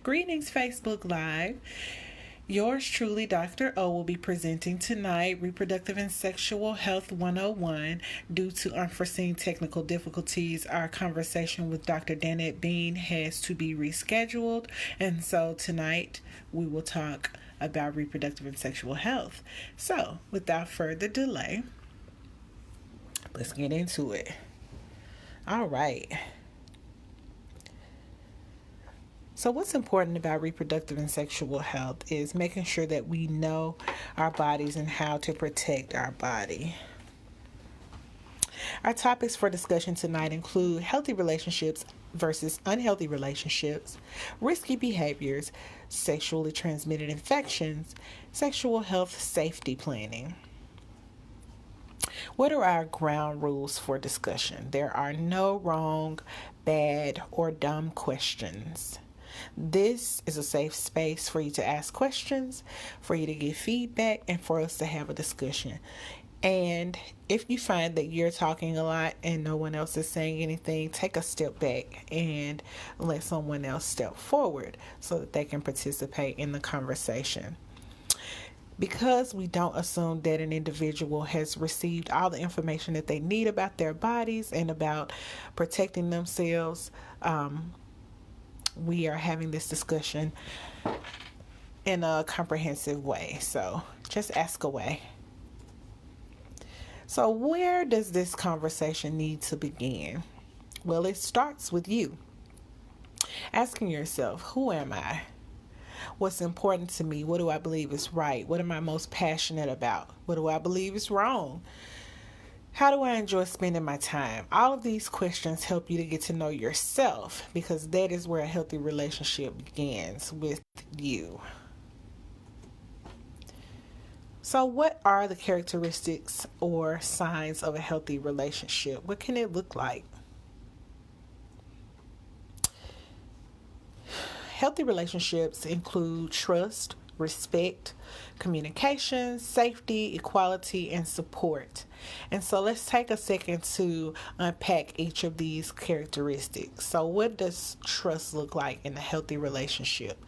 Greetings, Facebook Live. Yours truly, Dr. O, will be presenting tonight Reproductive and Sexual Health 101. Due to unforeseen technical difficulties, our conversation with Dr. Danette Bean has to be rescheduled. And so tonight we will talk about reproductive and sexual health. So, without further delay, let's get into it. All right. So what's important about reproductive and sexual health is making sure that we know our bodies and how to protect our body. Our topics for discussion tonight include healthy relationships versus unhealthy relationships, risky behaviors, sexually transmitted infections, sexual health safety planning. What are our ground rules for discussion? There are no wrong, bad, or dumb questions. This is a safe space for you to ask questions, for you to give feedback, and for us to have a discussion. And if you find that you're talking a lot and no one else is saying anything, take a step back and let someone else step forward so that they can participate in the conversation. Because we don't assume that an individual has received all the information that they need about their bodies and about protecting themselves, we are having this discussion in a comprehensive way. So just ask away. So where does this conversation need to begin? Well, it starts with you. Asking yourself, who am I? What's important to me? What do I believe is right? What am I most passionate about? What do I believe is wrong? How do I enjoy spending my time? All of these questions help you to get to know yourself, because that is where a healthy relationship begins, with you. So what are the characteristics or signs of a healthy relationship? What can it look like? Healthy relationships include trust, respect, communication, safety, equality, and support. And so let's take a second to unpack each of these characteristics. So what does trust look like in a healthy relationship?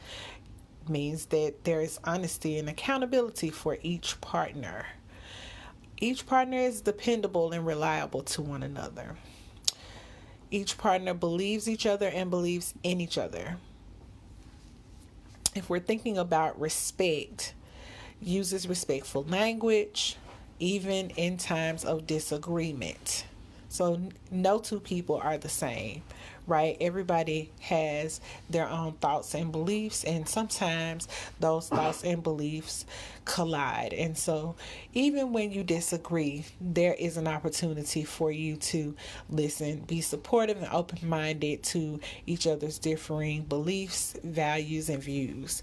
It means that there is honesty and accountability for each partner. Each partner is dependable and reliable to one another. Each partner believes each other and believes in each other. If we're thinking about respect, uses respectful language, even in times of disagreement. So no two people are the same, right? Everybody has their own thoughts and beliefs, and sometimes those thoughts and beliefs collide. And so even when you disagree, there is an opportunity for you to listen, be supportive and open-minded to each other's differing beliefs, values, and views.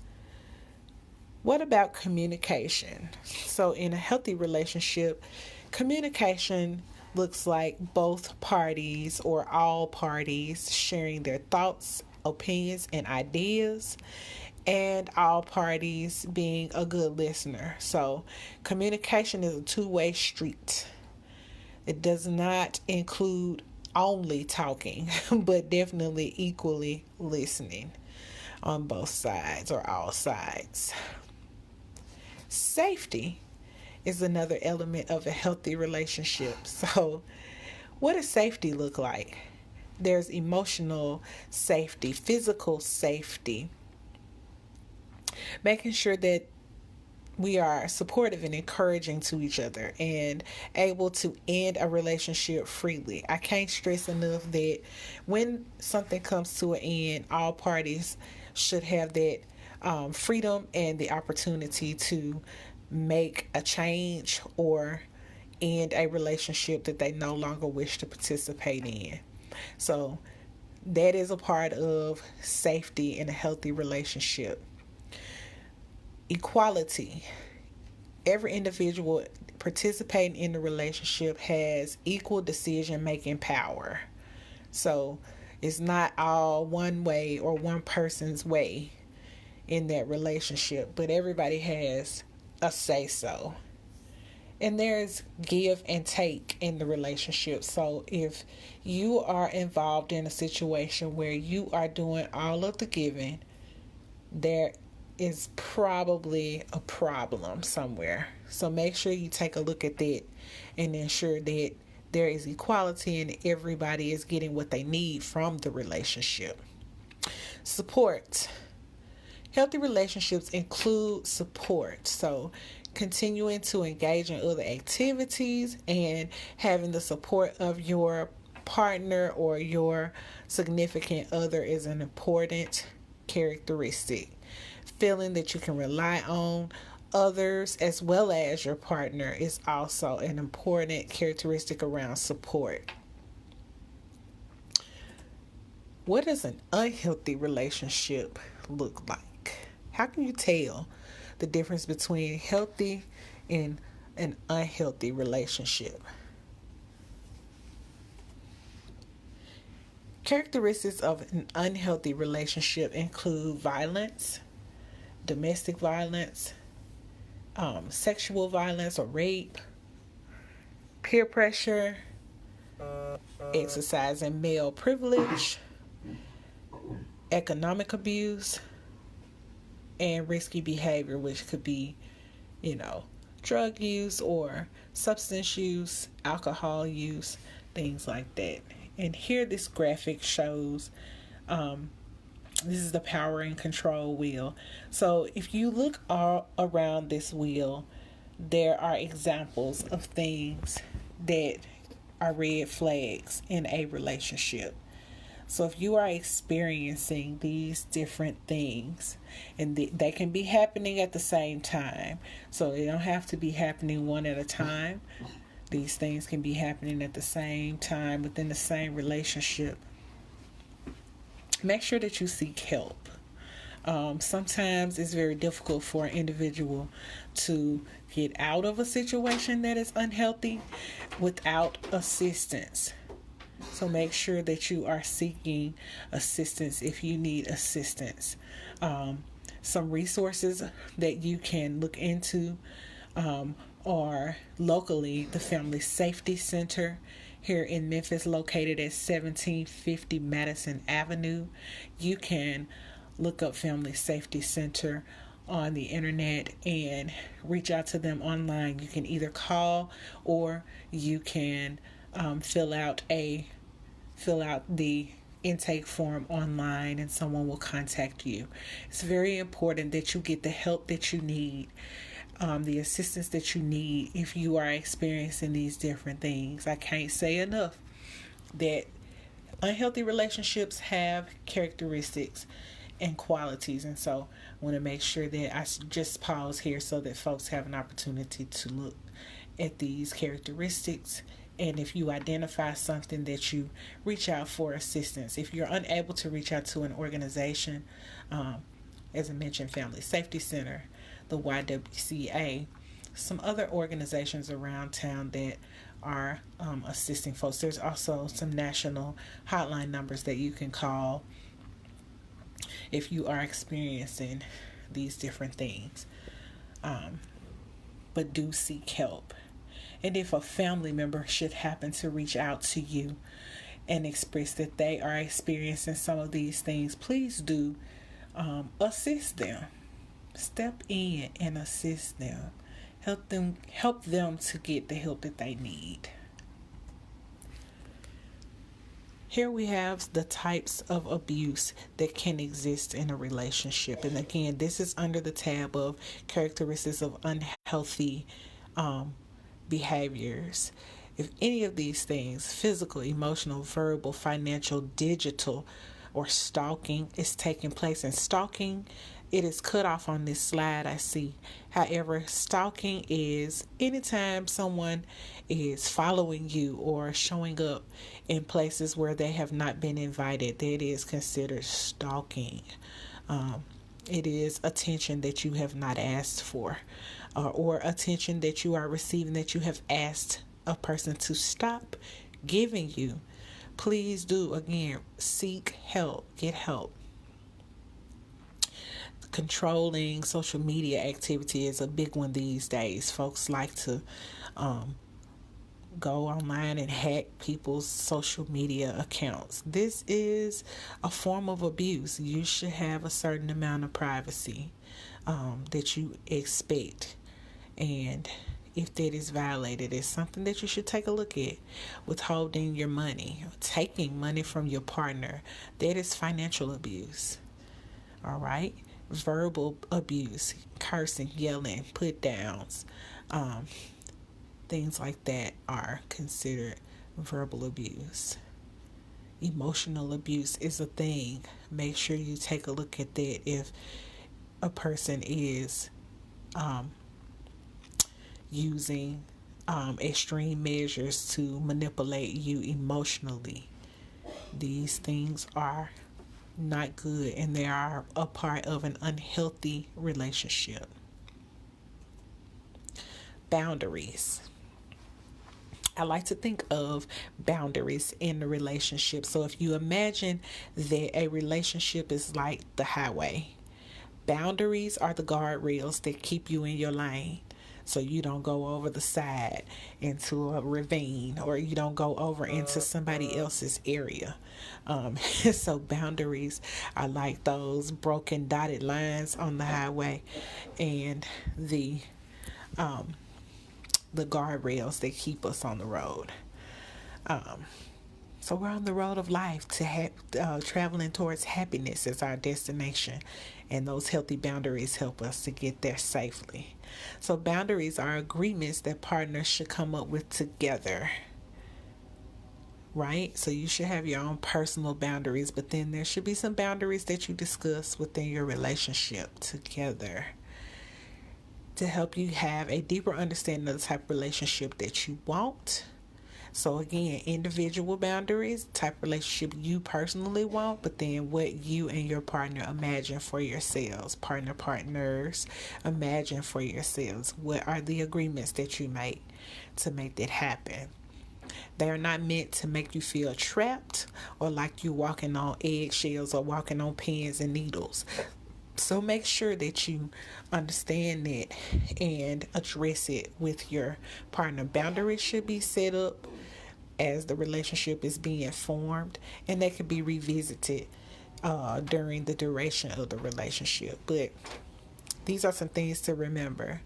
What about communication? So in a healthy relationship, communication looks like both parties or all parties sharing their thoughts, opinions, and ideas, and all parties being a good listener. So communication is a two-way street. It does not include only talking, but definitely equally listening on both sides or all sides. Safety is another element of a healthy relationship. So what does safety look like? There's emotional safety, physical safety, making sure that we are supportive and encouraging to each other and able to end a relationship freely. I can't stress enough that when something comes to an end, all parties should have that freedom and the opportunity to make a change or end a relationship that they no longer wish to participate in. So that is a part of safety in a healthy relationship. Equality. Every individual participating in the relationship has equal decision-making power. So it's not all one way or one person's way in that relationship, but everybody has a say-so. And there's give and take in the relationship. So if you are involved in a situation where you are doing all of the giving, there is probably a problem somewhere. So make sure you take a look at that and ensure that there is equality and everybody is getting what they need from the relationship. Support. Healthy relationships include support. So continuing to engage in other activities and having the support of your partner or your significant other is an important characteristic. Feeling that you can rely on others as well as your partner is also an important characteristic around support. What does an unhealthy relationship look like? How can you tell the difference between healthy and an unhealthy relationship? Characteristics of an unhealthy relationship include violence, domestic violence, sexual violence or rape, peer pressure, exercising male privilege, economic abuse, and risky behavior, which could be, drug use or substance use, alcohol use, things like that. And here this graphic shows this is the power and control wheel. So if you look all around this wheel, there are examples of things that are red flags in a relationship. So if you are experiencing these different things, and they can be happening at the same time, so they don't have to be happening one at a time. These things can be happening at the same time within the same relationship. Make sure that you seek help. Sometimes it's very difficult for an individual to get out of a situation that is unhealthy without assistance. So make sure that you are seeking assistance if you need assistance. Some resources that you can look into are locally the Family Safety Center here in Memphis, located at 1750 Madison Avenue. You can look up Family Safety Center on the internet and reach out to them online. You can either call or you can fill out the intake form online and someone will contact you. It's very important that you get the help that you need, the assistance that you need if you are experiencing these different things. I can't say enough that unhealthy relationships have characteristics and qualities, and so I want to make sure that I just pause here so that folks have an opportunity to look at these characteristics. And if you identify something, that you reach out for assistance. If you're unable to reach out to an organization, as I mentioned, Family Safety Center, the YWCA, some other organizations around town that are assisting folks. There's also some national hotline numbers that you can call if you are experiencing these different things. But do seek help. And if a family member should happen to reach out to you and express that they are experiencing some of these things, please do assist them. Step in and assist them. Help them to get the help that they need. Here we have the types of abuse that can exist in a relationship. And again, this is under the tab of characteristics of unhealthy behaviors. If any of these things, physical, emotional, verbal, financial, digital, or stalking is taking place, and stalking, it is cut off on this slide I see. However, stalking is anytime someone is following you or showing up in places where they have not been invited, that is considered stalking. It is attention that you have not asked for, or attention that you are receiving that you have asked a person to stop giving you. Please do, again, seek help, get help. Controlling social media activity is a big one these days. Folks like to go online and hack people's social media accounts. This is a form of abuse. You should have a certain amount of privacy that you expect. And if that is violated, it's something that you should take a look at. Withholding your money, taking money from your partner, that is financial abuse. All right? Verbal abuse, cursing, yelling, put downs, things like that are considered verbal abuse. Emotional abuse is a thing. Make sure you take a look at that if a person is using extreme measures to manipulate you emotionally. These things are not good, and they are a part of an unhealthy relationship. Boundaries. I like to think of boundaries in the relationship. So if you imagine that a relationship is like the highway, boundaries are the guardrails that keep you in your lane. So you don't go over the side into a ravine, or you don't go over into somebody else's area. So boundaries are like those broken dotted lines on the highway, and the guardrails that keep us on the road. So we're on the road of life to traveling towards happiness as our destination, and those healthy boundaries help us to get there safely. So boundaries are agreements that partners should come up with together, right? So you should have your own personal boundaries, but then there should be some boundaries that you discuss within your relationship together to help you have a deeper understanding of the type of relationship that you want. So again, individual boundaries, type of relationship you personally want, but then what you and your partner imagine for yourselves. Partners, imagine for yourselves. What are the agreements that you make to make that happen? They are not meant to make you feel trapped or like you walking on eggshells or walking on pins and needles. So make sure that you understand that and address it with your partner. Boundaries should be set up as the relationship is being formed, and they could be revisited during the duration of the relationship. But these are some things to remember.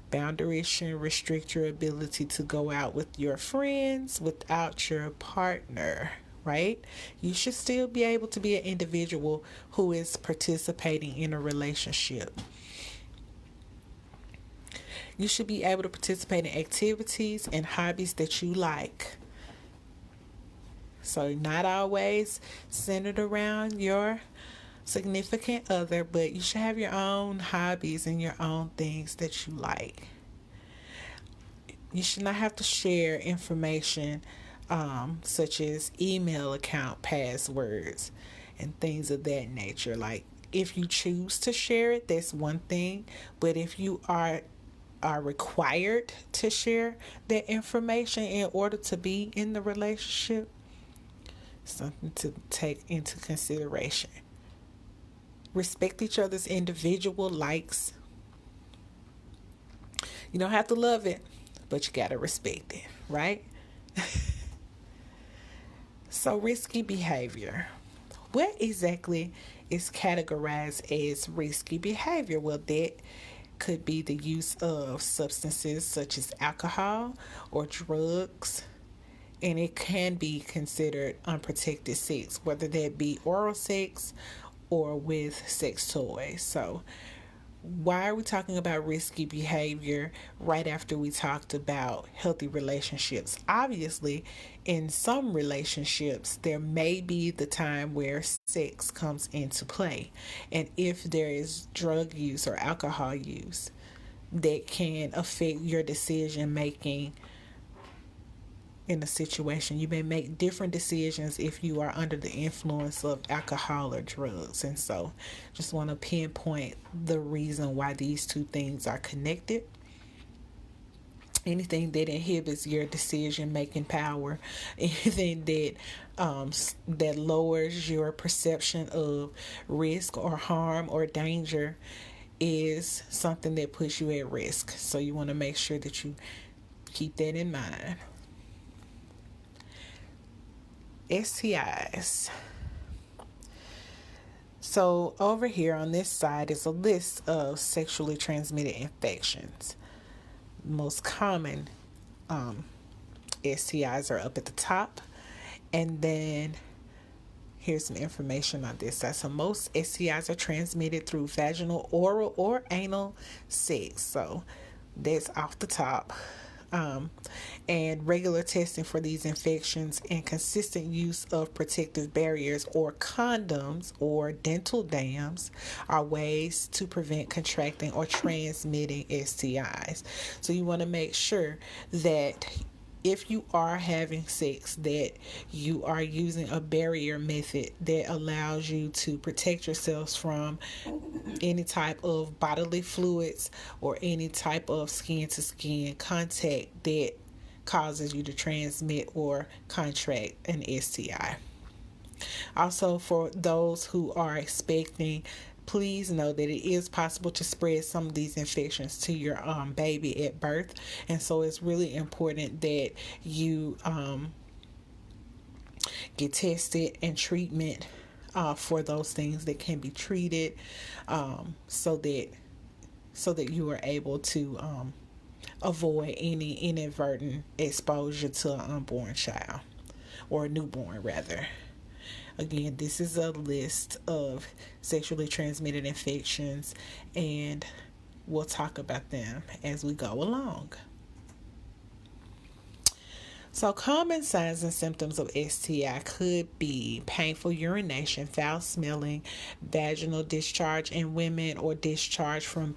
Boundaries shouldn't restrict your ability to go out with your friends without your partner, right? You should still be able to be an individual who is participating in a relationship. You should be able to participate in activities and hobbies that you like. So not always centered around your significant other, but you should have your own hobbies and your own things that you like. You should not have to share information such as email account passwords and things of that nature. Like, if you choose to share it, that's one thing, but if you are required to share that information in order to be in the relationship, something to take into consideration. Respect each other's individual likes. You don't have to love it, but you gotta respect it, right? So risky behavior. What exactly is categorized as risky behavior? Well, that could be the use of substances such as alcohol or drugs, and it can be considered unprotected sex, whether that be oral sex or with sex toys. So why are we talking about risky behavior right after we talked about healthy relationships? Obviously, in some relationships, there may be the time where sex comes into play. And if there is drug use or alcohol use, that can affect your decision making in a situation. You may make different decisions if you are under the influence of alcohol or drugs. And so just want to pinpoint the reason why these two things are connected. Anything that inhibits your decision making power, anything that lowers your perception of risk or harm or danger, is something that puts you at risk. So you want to make sure that you keep that in mind. STIs. So over here on this side is a list of sexually transmitted infections. Most common STIs are up at the top, and then here's some information on this. So most STIs are transmitted through vaginal, oral, or anal sex. So that's off the top. And regular testing for these infections and consistent use of protective barriers or condoms or dental dams are ways to prevent contracting or transmitting STIs. So you want to make sure that if you are having sex, that you are using a barrier method that allows you to protect yourselves from any type of bodily fluids or any type of skin to skin contact that causes you to transmit or contract an STI. Also, for those who are expecting, please know that it is possible to spread some of these infections to your baby at birth, and so it's really important that you get tested and treatment for those things that can be treated, so that you are able to avoid any inadvertent exposure to an unborn child, or a newborn rather. Again, this is a list of sexually transmitted infections, and we'll talk about them as we go along. So common signs and symptoms of STI could be painful urination, foul smelling, vaginal discharge in women, or discharge from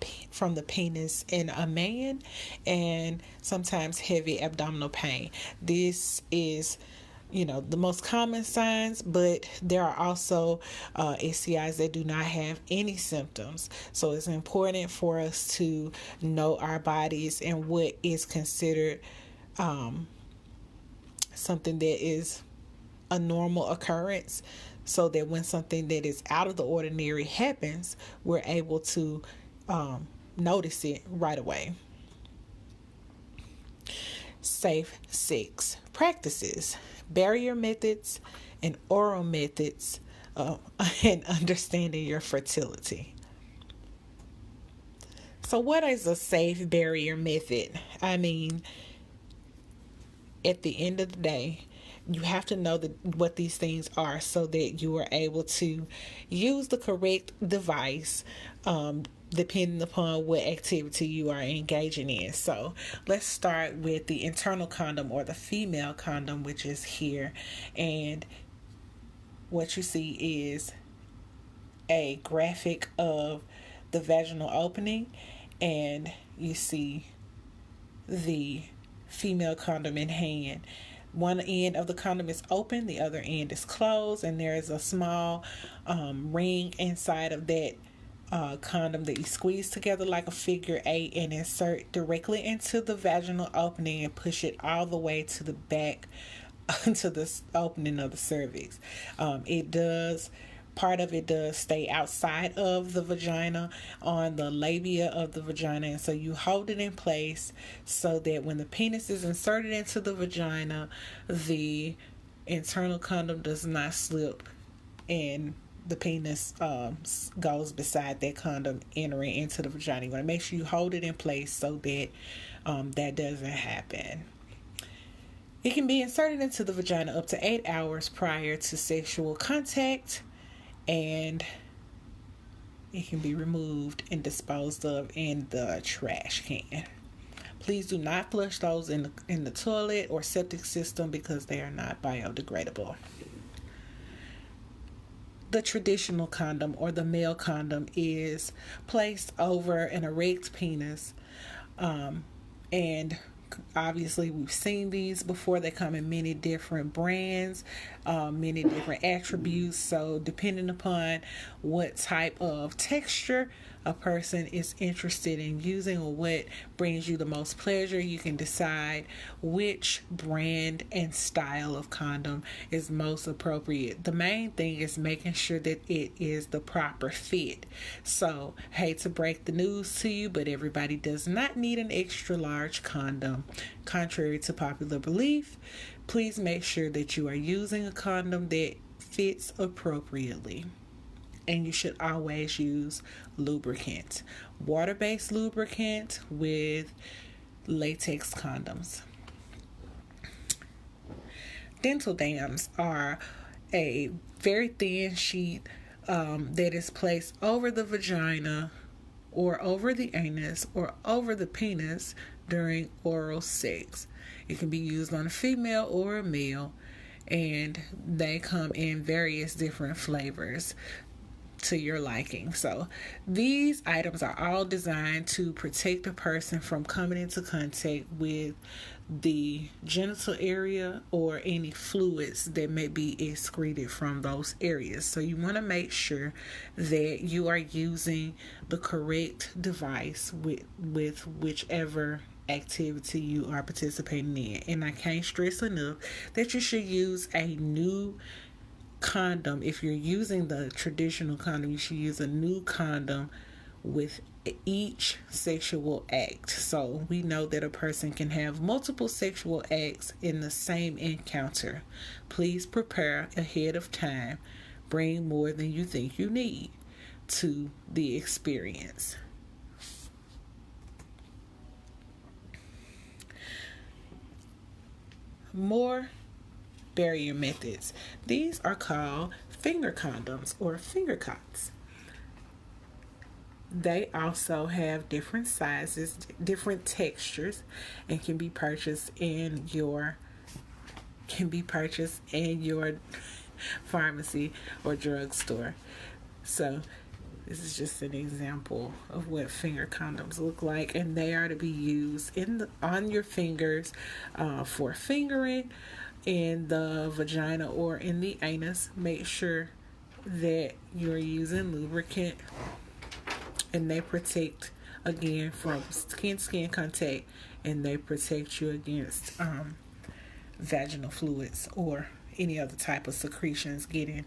the penis in a man, and sometimes heavy abdominal pain. This is the most common signs, but there are also STIs that do not have any symptoms. So it's important for us to know our bodies and what is considered something that is a normal occurrence, so that when something that is out of the ordinary happens, we're able to notice it right away. Safe sex practices, barrier methods, and oral methods, and understanding your fertility. So what is a safe barrier method? I mean, at the end of the day, you have to know what these things are, so that you are able to use the correct device depending upon what activity you are engaging in. So let's start with the internal condom, or the female condom, which is here. And what you see is a graphic of the vaginal opening, and you see the female condom in hand. One end of the condom is open, the other end is closed, and there is a small ring inside of that condom that you squeeze together like a figure 8 and insert directly into the vaginal opening and push it all the way to the back to the opening of the cervix. Part of it does stay outside of the vagina, on the labia of the vagina, and so you hold it in place so that when the penis is inserted into the vagina, the internal condom does not slip and the penis goes beside that condom, entering into the vagina. You want to make sure you hold it in place so that that doesn't happen. It can be inserted into the vagina up to 8 hours prior to sexual contact, and it can be removed and disposed of in the trash can. Please do not flush those in the toilet or septic system, because they are not biodegradable. The traditional condom, or the male condom, is placed over an erect penis, and obviously we've seen these before. They come in many different brands, many different attributes. So depending upon what type of texture a person is interested in using, or what brings you the most pleasure, you can decide which brand and style of condom is most appropriate. The main thing is making sure that it is the proper fit. So, hate to break the news to you, but everybody does not need an extra large condom. Contrary to popular belief, Please make sure that you are using a condom that fits appropriately. And you should always use lubricant, water-based lubricant with latex condoms. Dental dams are a very thin sheet that is placed over the vagina or over the anus or over the penis during oral sex. It can be used on a female or a male, and they come in various different flavors to your liking. So these items are all designed to protect the person from coming into contact with the genital area or any fluids that may be excreted from those areas. So you want to make sure that you are using the correct device with whichever activity you are participating in. And I can't stress enough that you should use a new condom. If you're using the traditional condom, you should use a new condom with each sexual act. So we know that a person can have multiple sexual acts in the same encounter. Please prepare ahead of time. Bring more than you think you need to the experience. More barrier methods. These are called finger condoms or finger cots. They also have different sizes, different textures, and can be purchased in your pharmacy or drugstore. So this is just an example of what finger condoms look like, and they are to be used on your fingers for fingering in the vagina or in the anus. Make sure that you're using lubricant, and they protect again from skin contact, and they protect you against vaginal fluids or any other type of secretions getting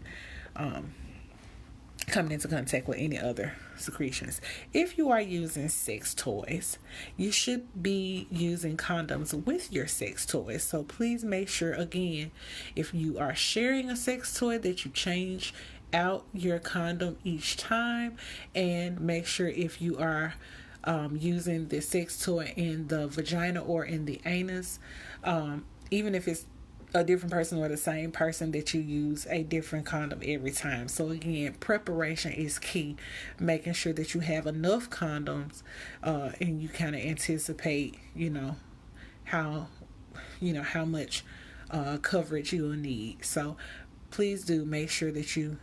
coming into contact with any other secretions. If you are using sex toys, you should be using condoms with your sex toys. So please make sure, again, if you are sharing a sex toy, that you change out your condom each time, and make sure if you are using the sex toy in the vagina or in the anus, even if it's a different person or the same person, that you use a different condom every time. So again, preparation is key. Making sure that you have enough condoms, and you kind of anticipate, how much coverage you will need. So please do make sure that you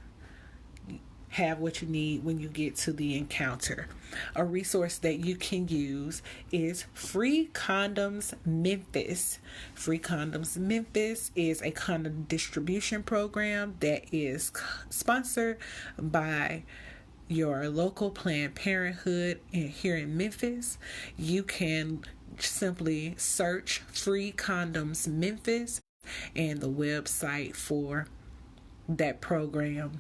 have what you need when you get to the encounter. A resource that you can use is Free Condoms Memphis. Free Condoms Memphis is a condom distribution program that is sponsored by your local Planned Parenthood here in Memphis. You can simply search Free Condoms Memphis, and the website for that program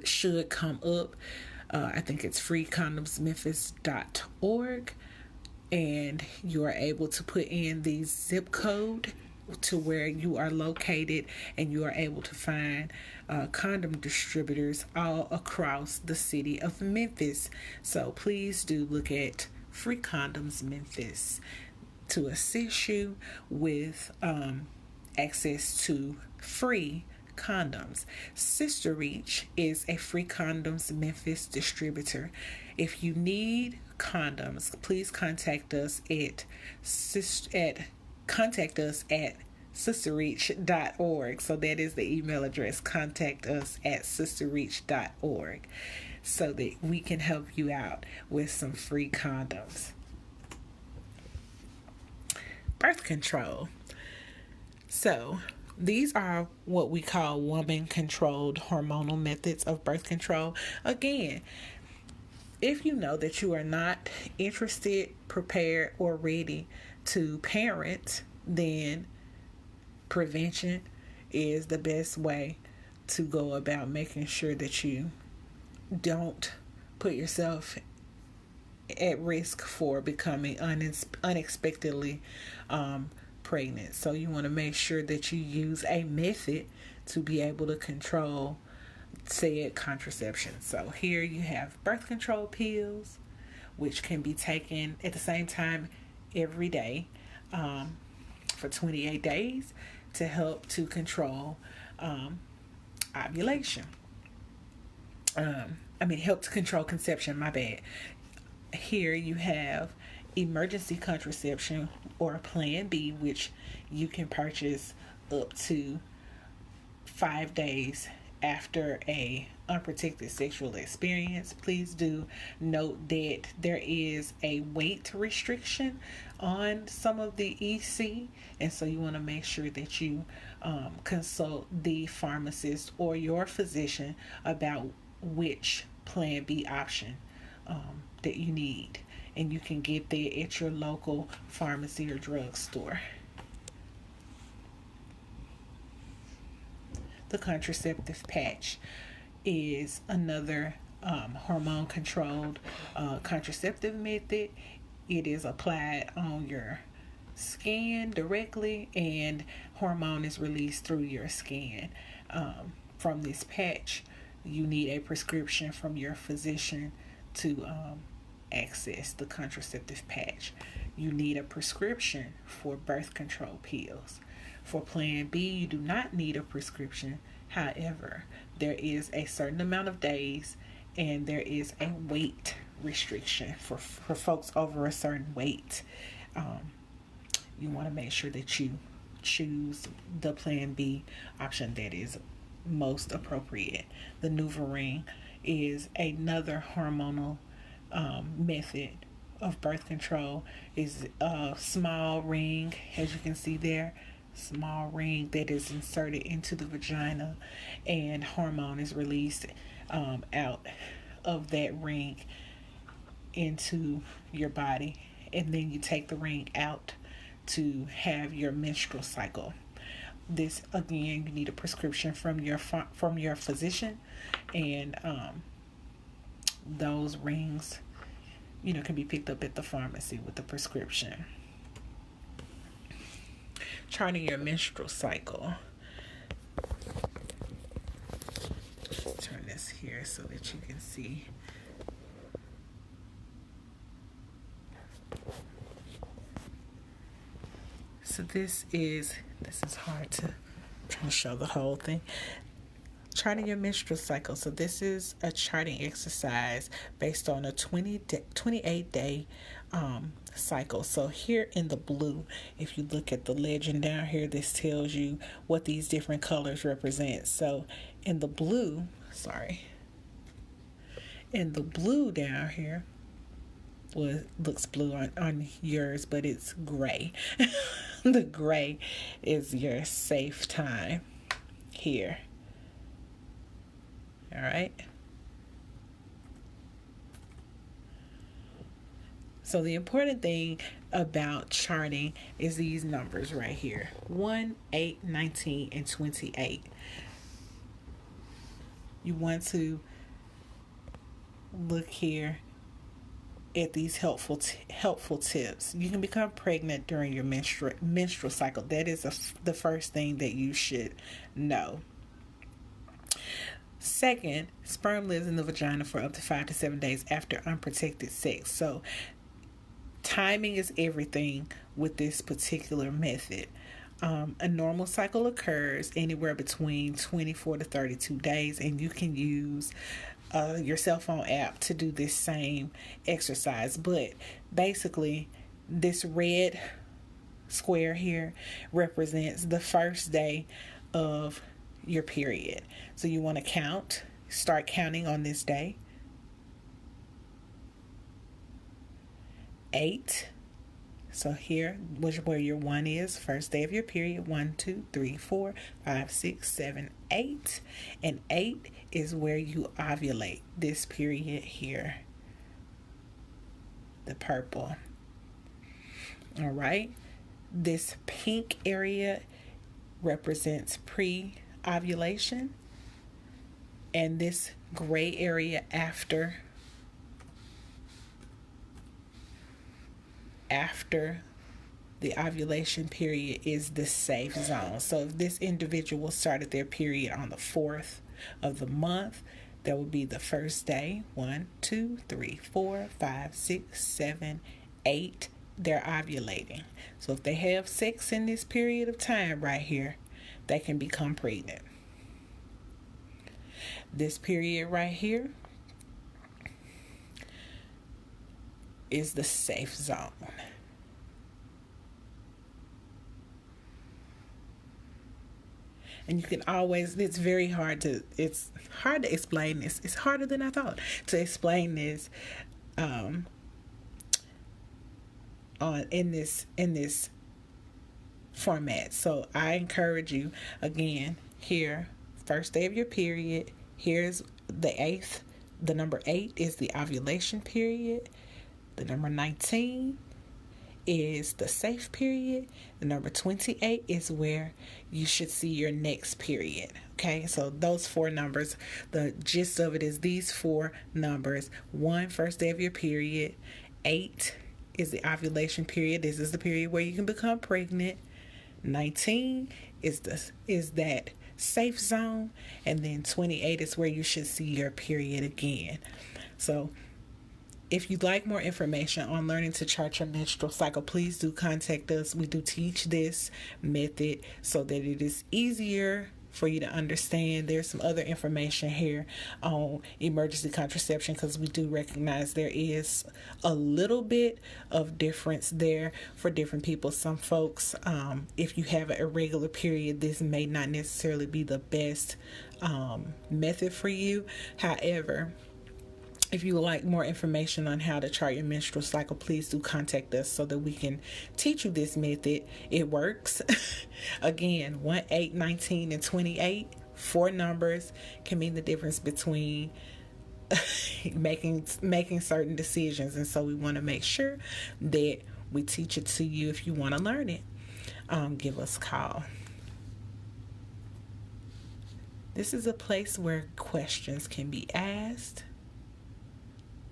should come up. I think it's freecondomsmemphis.org, and you are able to put in the zip code to where you are located, and you are able to find condom distributors all across the city of Memphis. So please do look at Free Condoms Memphis to assist you with access to free condoms. Sister Reach is a Free Condoms Memphis distributor. If you need condoms, please contact us at sisterreach.org. So that is the email address. Contact us at sisterreach.org so that we can help you out with some free condoms. Birth control. So these are what we call woman-controlled hormonal methods of birth control. Again, if you know that you are not interested, prepared, or ready to parent, then prevention is the best way to go about making sure that you don't put yourself at risk for becoming unexpectedly pregnant. So you want to make sure that you use a method to be able to control said contraception. So here you have birth control pills, which can be taken at the same time every day for 28 days to help to control ovulation. Help to control conception, my bad. Here you have emergency contraception or Plan B, which you can purchase up to 5 days after a unprotected sexual experience. Please do note that there is a weight restriction on some of the EC, and so you want to make sure that you consult the pharmacist or your physician about which Plan B option that you need, and you can get that at your local pharmacy or drugstore. The contraceptive patch is another hormone controlled contraceptive method. It is applied on your skin directly, and hormone is released through your skin. From this patch, you need a prescription from your physician to access the contraceptive patch. You need a prescription for birth control pills. For Plan B, you do not need a prescription. However, there is a certain amount of days and there is a weight restriction for folks over a certain weight. You want to make sure that you choose the Plan B option that is most appropriate. The NuvaRing is another hormonal method of birth control. Is a small ring, as you can see there, small ring that is inserted into the vagina, and hormone is released out of that ring into your body, and then you take the ring out to have your menstrual cycle. This again, you need a prescription from your physician, and those rings, can be picked up at the pharmacy with the prescription. Charting your menstrual cycle. Turn this here so that you can see. So this is hard to try to show the whole thing. Charting your menstrual cycle. So this is a charting exercise based on a 28-day cycle. So here in the blue, if you look at the legend down here, this tells you what these different colors represent. So in the blue down here, well, it looks blue on yours, but it's gray. The gray is your safe time here. All right. So the important thing about charting is these numbers right here: 1, 8, 19, and 28. You want to look here at these helpful tips. You can become pregnant during your menstrual cycle. That is the first thing that you should know. Second, sperm lives in the vagina for up to 5 to 7 days after unprotected sex. So timing is everything with this particular method. A normal cycle occurs anywhere between 24 to 32 days, and you can use your cell phone app to do this same exercise. But basically, this red square here represents the first day of your period. So you want to start counting on this day. 8. So here was where your 1 is, first day of your period. 1, 2, 3, 4, 5, 6, 7, 8. And 8 is where you ovulate, this period here, the purple. All right. This pink area represents pre-ovulation, and this gray area after the ovulation period is the safe zone. So if this individual started their period on the 4th of the month, that would be the first day. 1, 2, 3, 4, 5, 6, 7, 8. They're ovulating. So if they have sex in this period of time right here, they can become pregnant. This period right here is the safe zone. And you can always, it's hard to explain this. It's harder than I thought to explain this in this format. So I encourage you, again, here, first day of your period, here's the 8th. The number 8 is the ovulation period. The number 19 is the safe period. The number 28 is where you should see your next period. Okay, so those 4 numbers, the gist of it is these 4 numbers. 1, first day of your period. 8 is the ovulation period. This is the period where you can become pregnant. 19 is that safe zone, and then 28 is where you should see your period again. So if you'd like more information on learning to chart your menstrual cycle, please do contact us. We do teach this method so that it is easier for you to understand. There's some other information here on emergency contraception, because we do recognize there is a little bit of difference there for different people. Some folks, if you have an irregular period, this may not necessarily be the best method for you. However, if you would like more information on how to chart your menstrual cycle, please do contact us so that we can teach you this method. It works. Again, 1, 8, 19, and 28, 4 numbers can mean the difference between making certain decisions. And so we want to make sure that we teach it to you. If you want to learn it, give us a call. This is a place where questions can be asked.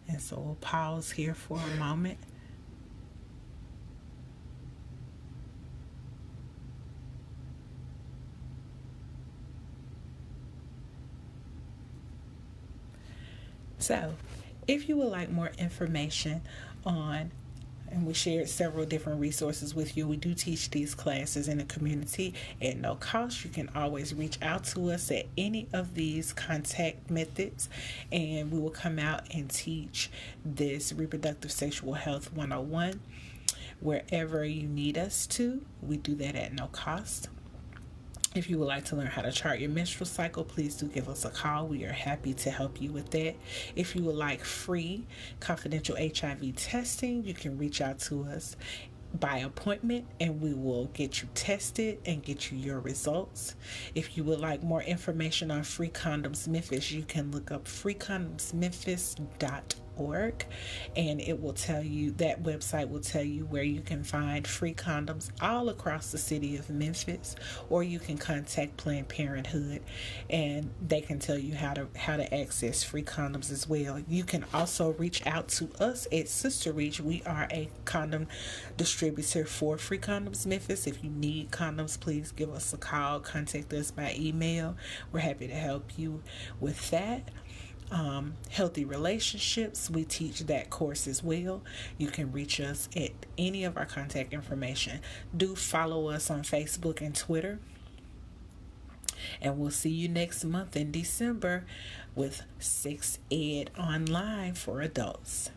And so we'll pause here for a moment. So, if you would like more information on, and we shared several different resources with you. We do teach these classes in the community at no cost. You can always reach out to us at any of these contact methods, and we will come out and teach this Reproductive Sexual Health 101 wherever you need us to. We do that at no cost. If you would like to learn how to chart your menstrual cycle, please do give us a call. We are happy to help you with that. If you would like free confidential HIV testing, you can reach out to us by appointment, and we will get you tested and get you your results. If you would like more information on Free Condoms Memphis, you can look up freecondomsmemphis.org, and it will tell you, that website will tell you where you can find free condoms all across the city of Memphis, or you can contact Planned Parenthood and they can tell you how to access free condoms as well. You can also reach out to us at Sister Reach. We are a condom distributor for Free Condoms Memphis. If you need condoms, please give us a call, contact us by email. We're happy to help you with that. Healthy relationships, we teach that course as well. You can reach us at any of our contact information. Do follow us on Facebook and Twitter, and we'll see you next month in December with Sex Ed Online for Adults.